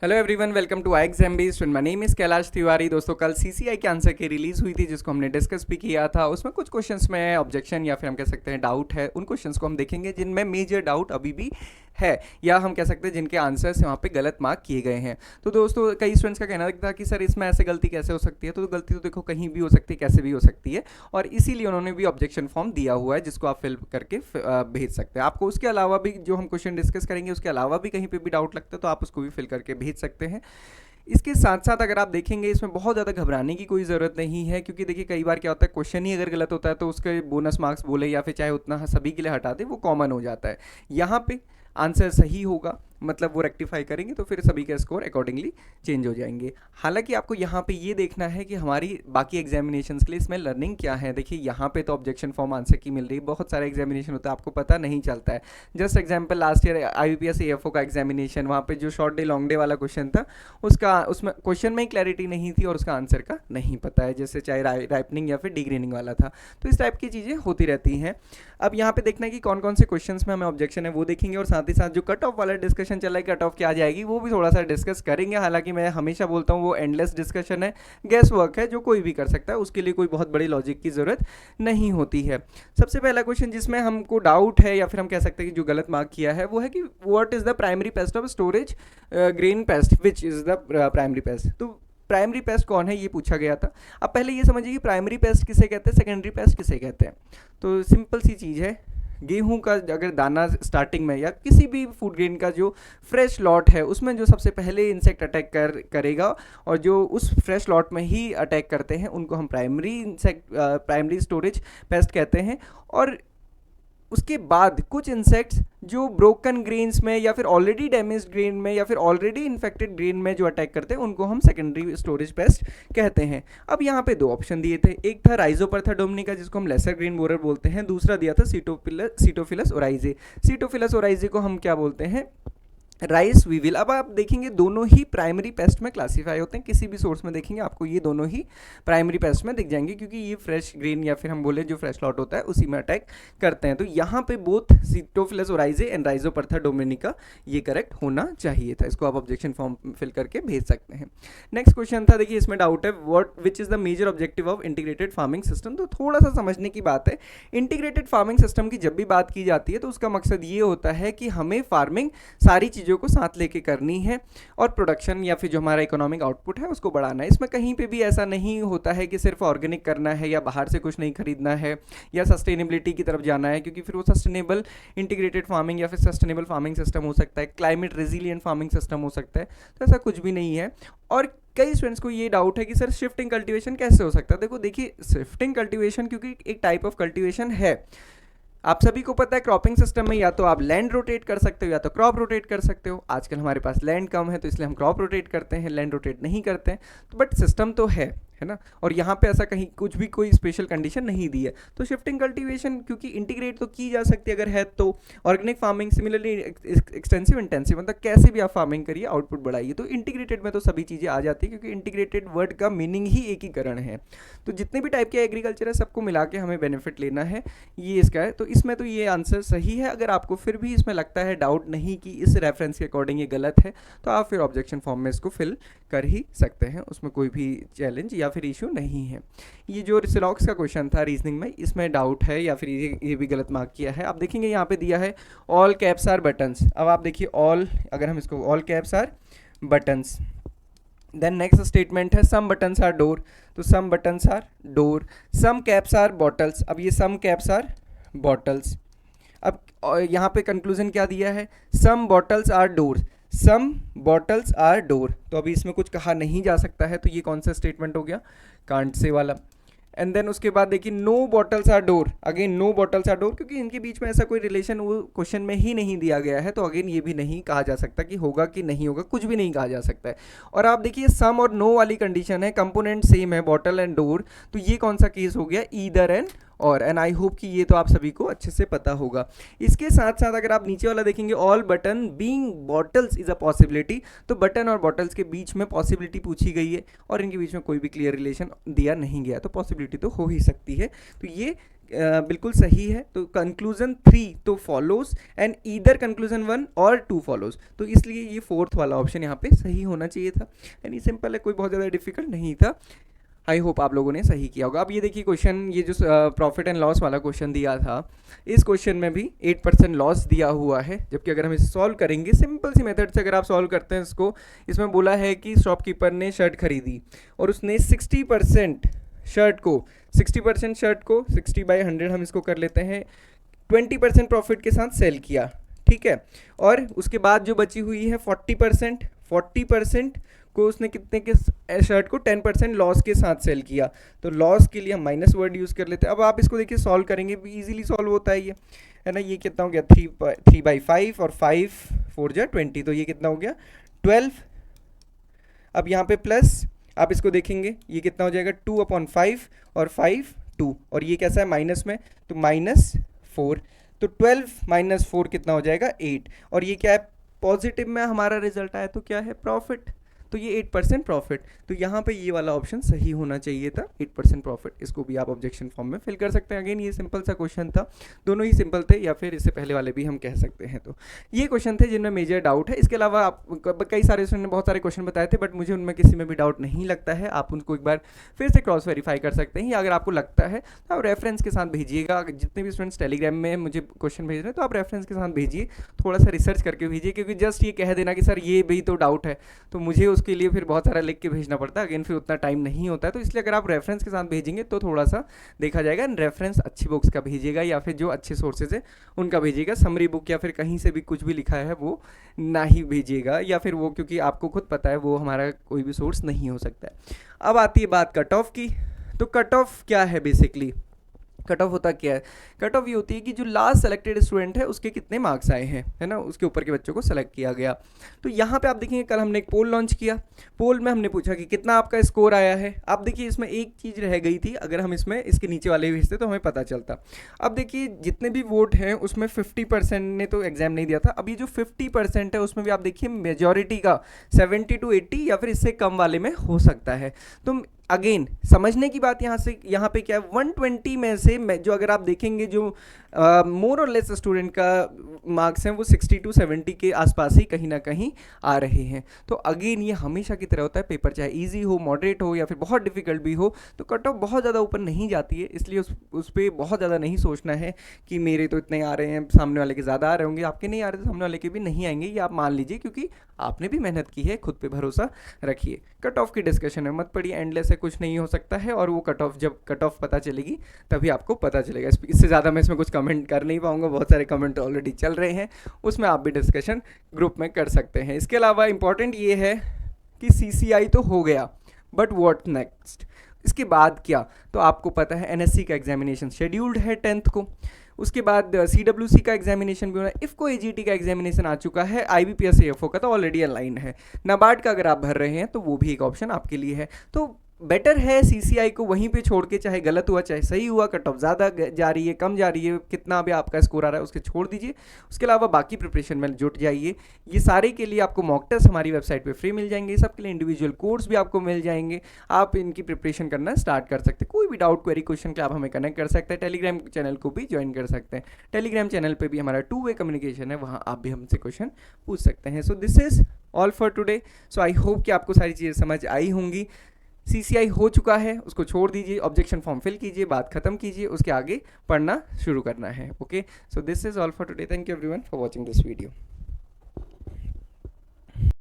Hello everyone, welcome to I exam based. My name is Kailash Tiwari. दोस्तों, कल CCI के answer की रिलीज हुई थी जिसको हमने डिस्कस भी किया था। उसमें कुछ क्वेश्चंस में ऑब्जेक्शन या फिर हम कह सकते हैं डाउट है। उन क्वेश्चंस को हम देखेंगे जिनमें मेजर डाउट अभी भी है, या हम कह सकते हैं जिनके आंसर्स वहाँ पे गलत मार्क किए गए हैं। तो दोस्तों, कई स्टूडेंट्स का कहना था कि सर इसमें ऐसे गलती कैसे हो सकती है। तो गलती तो देखो कहीं भी हो सकती है, कैसे भी हो सकती है, और इसीलिए उन्होंने भी ऑब्जेक्शन फॉर्म दिया हुआ है जिसको आप फिल करके भेज सकते हैं। आपको उसके अलावा भी जो हम क्वेश्चन डिस्कस करेंगे उसके अलावा भी कहीं पे भी डाउट लगता है तो आप उसको भी फिल करके भेज सकते हैं। इसके साथ साथ अगर आप देखेंगे इसमें बहुत ज़्यादा घबराने की कोई ज़रूरत नहीं है, क्योंकि देखिए कई बार क्या होता है, क्वेश्चन ही अगर गलत होता है तो उसके बोनस मार्क्स बोले या फिर चाहे उतना सभी के लिए हटा दे, वो कॉमन हो जाता है। यहाँ पे आंसर सही होगा, मतलब वो रेक्टिफाई करेंगे तो फिर सभी के स्कोर अकॉर्डिंगली चेंज हो जाएंगे। हालांकि आपको यहाँ पे ये देखना है कि हमारी बाकी एग्जामिनेशंस के लिए इसमें लर्निंग क्या है। देखिए यहाँ पे तो ऑब्जेक्शन फॉर्म आंसर की मिल रही है, बहुत सारे एग्जामिनेशन होता है आपको पता नहीं चलता है। Just example, last year IUPS AFO का एग्जामिनेशन, वहाँ पे जो शॉर्ट डे लॉन्ग डे वाला क्वेश्चन था उसमें क्वेश्चन में ही क्लैरिटी नहीं थी और उसका आंसर का नहीं पता है, जैसे चाहे राइपनिंग या फिर डिग्रेनिंग वाला था। तो इस टाइप की चीज़ें होती रहती हैं। अब यहाँ पे देखना है कि कौन कौन से क्वेश्चंस में हमें ऑब्जेक्शन है वो देखेंगे, और साथ ही साथ जो कट ऑफ वाला डिस्कशन चल रहा है, कट ऑफ क्या आ जाएगी वो भी थोड़ा सा डिस्कस करेंगे। हालांकि मैं हमेशा बोलता हूँ वो एंडलेस डिस्कशन है, गैस वर्क है, जो कोई भी कर सकता है, उसके लिए कोई बहुत बड़ी लॉजिक की ज़रूरत नहीं होती है। सबसे पहला क्वेश्चन जिसमें हमको डाउट है या फिर हम कह सकते हैं कि जो गलत मार्क किया है वो है कि what is the primary paste of storage grain paste, which is the primary paste. तो प्राइमरी पेस्ट कौन है ये पूछा गया था। अब पहले ये समझिए कि प्राइमरी पेस्ट किसे कहते हैं, सेकेंडरी पेस्ट किसे कहते हैं। तो सिंपल सी चीज़ है, गेहूं का अगर दाना स्टार्टिंग में या किसी भी फूड ग्रेन का जो फ्रेश लॉट है उसमें जो सबसे पहले इंसेक्ट अटैक करेगा और जो उस फ्रेश लॉट में ही अटैक करते हैं उनको हम प्राइमरी स्टोरेज पेस्ट कहते हैं। और उसके बाद कुछ इंसेक्ट्स जो ब्रोकन ग्रेन्स में या फिर ऑलरेडी डैमेज ग्रेन में या फिर ऑलरेडी इन्फेक्टेड ग्रेन में जो अटैक करते हैं उनको हम सेकेंडरी स्टोरेज पेस्ट कहते हैं। अब यहाँ पे दो ऑप्शन दिए थे, एक था राइजोपरथा डोमिनिका जिसको हम लेसर ग्रेन बोरर बोलते हैं, दूसरा दिया था सीटोफिलस ओराइजे। सीटोफिलस ओराइजे को हम क्या बोलते हैं, राइस वीविल। अब आप देखेंगे दोनों ही प्राइमरी पेस्ट में क्लासीफाई होते हैं, किसी भी सोर्स में देखेंगे आपको ये दोनों ही प्राइमरी पेस्ट में दिख जाएंगे, क्योंकि ये फ्रेश ग्रेन या फिर हम बोले जो फ्रेश लॉट होता है उसी में अटैक करते हैं। तो यहाँ पे बोथ सीटोफिलस ओराइजे एंड राइजोपरथा डोमिनिका ये करेक्ट होना चाहिए था। इसको आप ऑब्जेक्शन फॉर्म फिल करके भेज सकते हैं। नेक्स्ट क्वेश्चन था, देखिए इसमें डाउट है, what which is the major objective of integrated farming system. तो थोड़ा सा समझने की बात है, इंटीग्रेटेड फार्मिंग सिस्टम की जब भी बात की जाती है तो उसका मकसद ये होता है कि हमें फार्मिंग सारी चीज़ों को साथ लेके करनी है और प्रोडक्शन या फिर जो हमारा इकोनॉमिक आउटपुट है उसको बढ़ाना है। इसमें कहीं पे भी ऐसा नहीं होता है कि सिर्फ ऑर्गेनिक करना है या बाहर से कुछ नहीं खरीदना है या सस्टेनेबिलिटी की तरफ जाना है, क्योंकि फिर वो सस्टेनेबल इंटीग्रेटेड फार्मिंग या फिर सस्टेनेबल फार्मिंग सिस्टम हो सकता है, क्लाइमेट रेजिलियंट फार्मिंग सिस्टम हो सकता है। तो ऐसा कुछ भी नहीं है। और कई स्टूडेंट्स को ये डाउट है कि सर शिफ्टिंग कल्टीवेशन कैसे हो सकता है। देखिए शिफ्टिंग कल्टीवेशन क्योंकि एक टाइप ऑफ कल्टीवेशन है, आप सभी को पता है क्रॉपिंग सिस्टम में या तो आप लैंड रोटेट कर सकते हो या तो क्रॉप रोटेट कर सकते हो। आजकल हमारे पास लैंड कम है तो इसलिए हम क्रॉप रोटेट करते हैं, लैंड रोटेट नहीं करते हैं। तो बट सिस्टम तो है ना, और यहाँ पे ऐसा कहीं कुछ भी कोई स्पेशल कंडीशन नहीं दी है। तो शिफ्टिंग कल्टीवेशन क्योंकि इंटीग्रेट तो की जा सकती है अगर है तो। Organic farming similarly extensive intensive, मतलब कैसे भी आप फार्मिंग करिए आउटपुट बढ़ाइए। तो इंटीग्रेटेड में तो सभी चीज़ें आ जाती है, क्योंकि इंटीग्रेटेड वर्ड का मीनिंग ही एकीकरण है। तो जितने भी टाइप के एग्रीकल्चर है सबको मिला के हमें बेनिफिट लेना है, ये इसका है। तो इसमें तो ये आंसर सही है। अगर आपको फिर भी इसमें लगता है डाउट नहीं कि इस रेफरेंस के अकॉर्डिंग ये गलत है, तो आप फिर ऑब्जेक्शन फॉर्म में इसको फिल कर ही सकते हैं, उसमें कोई भी चैलेंज या फिर इशू नहीं है। ये जो सिलॉक्स का क्वेश्चन था रीजनिंग में, इसमें डाउट है या फिर ये भी गलत मार्क किया है। आप देखेंगे यहाँ पे दिया है ऑल कैप्स आर बटन्स। अब आप देखिए ऑल, अगर हम इसको all caps are buttons, then next statement है सम बटन्स आर डोर। तो some buttons are door, some caps are bottles. अब ये सम कैप्स आर बॉटल्स। अब यहाँ पे कंक्लूजन क्या दिया है, some bottles are door, some bottles are door. तो अभी इसमें कुछ कहा नहीं जा सकता है, तो ये कौन सा स्टेटमेंट हो गया, कांट से वाला। एंड देन उसके बाद देखिए no bottles are door, again no bottles are door, क्योंकि इनके बीच में ऐसा कोई रिलेशन वो क्वेश्चन में ही नहीं दिया गया है। तो अगेन ये भी नहीं कहा जा सकता कि होगा कि नहीं होगा, कुछ भी नहीं कहा जा सकता है। और आप देखिए सम और नो वाली कंडीशन है, कंपोनेंट सेम है बॉटल एंड डोर, तो ये कौन सा केस हो गया, ईदर एंड और। एंड आई होप कि ये तो आप सभी को अच्छे से पता होगा। इसके साथ साथ अगर आप नीचे वाला देखेंगे all button being bottles is a possibility, तो बटन और बॉटल्स के बीच में पॉसिबिलिटी पूछी गई है और इनके बीच में कोई भी क्लियर रिलेशन दिया नहीं गया, तो पॉसिबिलिटी तो हो ही सकती है। तो ये बिल्कुल सही है। तो कंक्लूजन 3 तो फॉलोज एंड ईदर कंक्लूजन 1 और 2 फॉलोज, तो इसलिए ये फोर्थ वाला ऑप्शन यहाँ पे सही होना चाहिए था। यानी सिंपल है, कोई बहुत ज़्यादा डिफिकल्ट नहीं था। आई होप आप लोगों ने सही किया होगा। अब ये देखिए क्वेश्चन, ये जो प्रॉफिट एंड लॉस वाला क्वेश्चन दिया था, इस क्वेश्चन में भी 8% लॉस दिया हुआ है। जबकि अगर हम इसे सॉल्व करेंगे सिंपल सी मेथड से, अगर आप सॉल्व करते हैं इसको, इसमें बोला है कि शॉपकीपर ने शर्ट खरीदी और उसने 60% शर्ट को 60 हम इसको कर लेते हैं 20% प्रॉफिट के साथ सेल किया, ठीक है। और उसके बाद जो बची हुई है 40% को उसने कितने के शर्ट को 10% लॉस के साथ सेल किया। तो लॉस के लिए हम माइनस वर्ड यूज़ कर लेते हैं। अब आप इसको देखिए सॉल्व करेंगे, इजीली सॉल्व होता है ये, है ना। ये कितना हो गया 3/5 और 5 4 जा 20, तो ये कितना हो गया 12। अब यहाँ पे प्लस आप इसको देखेंगे, ये कितना हो जाएगा 2/5 और 5 2, और ये कैसा है माइनस में, तो -4। तो 12 - 4 कितना हो जाएगा 8, और ये क्या है पॉजिटिव में हमारा रिजल्ट आया, तो क्या है प्रॉफिट। तो ये 8% प्रॉफिट, तो यहाँ पे ये वाला ऑप्शन सही होना चाहिए था 8% प्रॉफिट। इसको भी आप ऑब्जेक्शन फॉर्म में फिल कर सकते हैं। अगेन ये सिंपल सा क्वेश्चन था, दोनों ही सिंपल थे, या फिर इससे पहले वाले भी हम कह सकते हैं। तो ये क्वेश्चन थे जिनमें मेजर डाउट है। इसके अलावा आप कई सारे स्टूडेंट ने बहुत सारे क्वेश्चन बताए थे, बट मुझे उनमें किसी में भी डाउट नहीं लगता है। आप उनको एक बार फिर से क्रॉस वेरीफाई कर सकते हैं, या अगर आपको लगता है तो आप रेफरेंस के साथ भेजिएगा। जितने भी स्टूडेंट्स टेलीग्राम में मुझे क्वेश्चन भेज रहे हैं, तो आप रेफरेंस के साथ भेजिए, थोड़ा सा रिसर्च करके भेजिए, क्योंकि जस्ट ये कह देना कि सर ये भी तो डाउट है, तो मुझे उसके लिए फिर बहुत सारा लिख के भेजना पड़ता है, अगेन फिर उतना टाइम नहीं होता है। तो इसलिए अगर आप रेफरेंस के साथ भेजेंगे तो थोड़ा सा देखा जाएगा। रेफरेंस अच्छी बुक्स का भेजिएगा, या फिर जो अच्छे सोर्सेज है उनका भेजिएगा। समरी बुक या फिर कहीं से भी कुछ भी लिखा है वो ना ही भेजिएगा, या फिर वो, क्योंकि आपको खुद पता है वो हमारा कोई भी सोर्स नहीं हो सकता है। अब आती है बात कट ऑफ की। तो कट ऑफ क्या है बेसिकली, कट ऑफ होता क्या है, कट ऑफ ये होती है कि जो लास्ट सेलेक्टेड स्टूडेंट है उसके कितने मार्क्स आए हैं, है ना, उसके ऊपर के बच्चों को सेलेक्ट किया गया। तो यहाँ पे आप देखेंगे कल हमने एक पोल लॉन्च किया, पोल में हमने पूछा कि कितना आपका स्कोर आया है। आप देखिए इसमें एक चीज़ रह गई थी, अगर हम इसमें इसके नीचे वाले भेजते तो हमें पता चलता। अब देखिए जितने भी वोट हैं उसमें 50% ने तो एग्जाम नहीं दिया था। अब ये जो 50% है उसमें भी आप देखिए मेजॉरिटी का 70 to 80 या फिर इससे कम वाले में हो सकता है। तो अगेन समझने की बात यहाँ पे क्या है, 120 में से जो अगर आप देखेंगे जो मोर और लेस स्टूडेंट का मार्क्स हैं वो 60 to 70 के आसपास ही कहीं ना कहीं आ रहे हैं। तो अगेन ये हमेशा की तरह होता है, पेपर चाहे इजी हो, मॉडरेट हो या फिर बहुत डिफिकल्ट भी हो, तो कट ऑफ बहुत ज़्यादा ऊपर नहीं जाती है। इसलिए उस पर बहुत ज़्यादा नहीं सोचना है कि मेरे तो इतने आ रहे हैं, सामने वाले के ज़्यादा आ रहे होंगे, आपके नहीं आ रहे तो सामने वाले के भी नहीं आएंगे, ये आप मान लीजिए, क्योंकि आपने भी मेहनत की है, खुद पे भरोसा रखिए। कट ऑफ की डिस्कशन में मत पड़िए, एंडलेस है, कुछ नहीं हो सकता है। और वो कट ऑफ, जब कट ऑफ पता चलेगी तभी आपको पता चलेगा। इससे ज़्यादा मैं इसमें कुछ कमेंट कर नहीं पाऊंगा, बहुत सारे कमेंट ऑलरेडी चल रहे हैं, उसमें आप भी डिस्कशन ग्रुप में कर सकते हैं। इसके अलावा इंपॉर्टेंट ये है कि CCI तो हो गया, बट व्हाट नेक्स्ट, इसके बाद क्या। तो आपको पता है NSC का एग्जामिनेशन शेड्यूल्ड है 10th को, उसके बाद CWC का एग्जामिनेशन भी होना है, इफ़को AGT का एग्जामिनेशन आ चुका है, IBPS AFO का तो ऑलरेडी अलाइन है, नाबार्ड का अगर आप भर रहे हैं तो वो भी एक ऑप्शन आपके लिए है। तो बेटर है CCI को वहीं पे छोड़ के, चाहे गलत हुआ चाहे सही हुआ, कट ऑफ ज़्यादा जा रही है कम जा रही है, कितना भी आपका स्कोर आ रहा है उसके छोड़ दीजिए। उसके अलावा बाकी प्रिपरेशन में जुट जाइए। ये सारे के लिए आपको मॉक टेस्ट हमारी वेबसाइट पे फ्री मिल जाएंगे, सबके लिए इंडिविजुअल कोर्स भी आपको मिल जाएंगे, आप इनकी प्रिपरेशन करना स्टार्ट कर सकते हैं। कोई भी डाउट क्वेरी क्वेश्चन के आप हमें कनेक्ट कर सकते हैं, टेलीग्राम चैनल को भी ज्वाइन कर सकते हैं। टेलीग्राम चैनल पर भी हमारा 2-वे कम्युनिकेशन है, वहाँ आप भी हमसे क्वेश्चन पूछ सकते हैं। So this is all for today. So I hope कि आपको सारी चीज़ें समझ आई होंगी। CCI हो चुका है, उसको छोड़ दीजिए, ऑब्जेक्शन फॉर्म फिल कीजिए, बात खत्म कीजिए, उसके आगे पढ़ना शुरू करना है। Okay, so this is all for today. Thank you everyone for watching this video.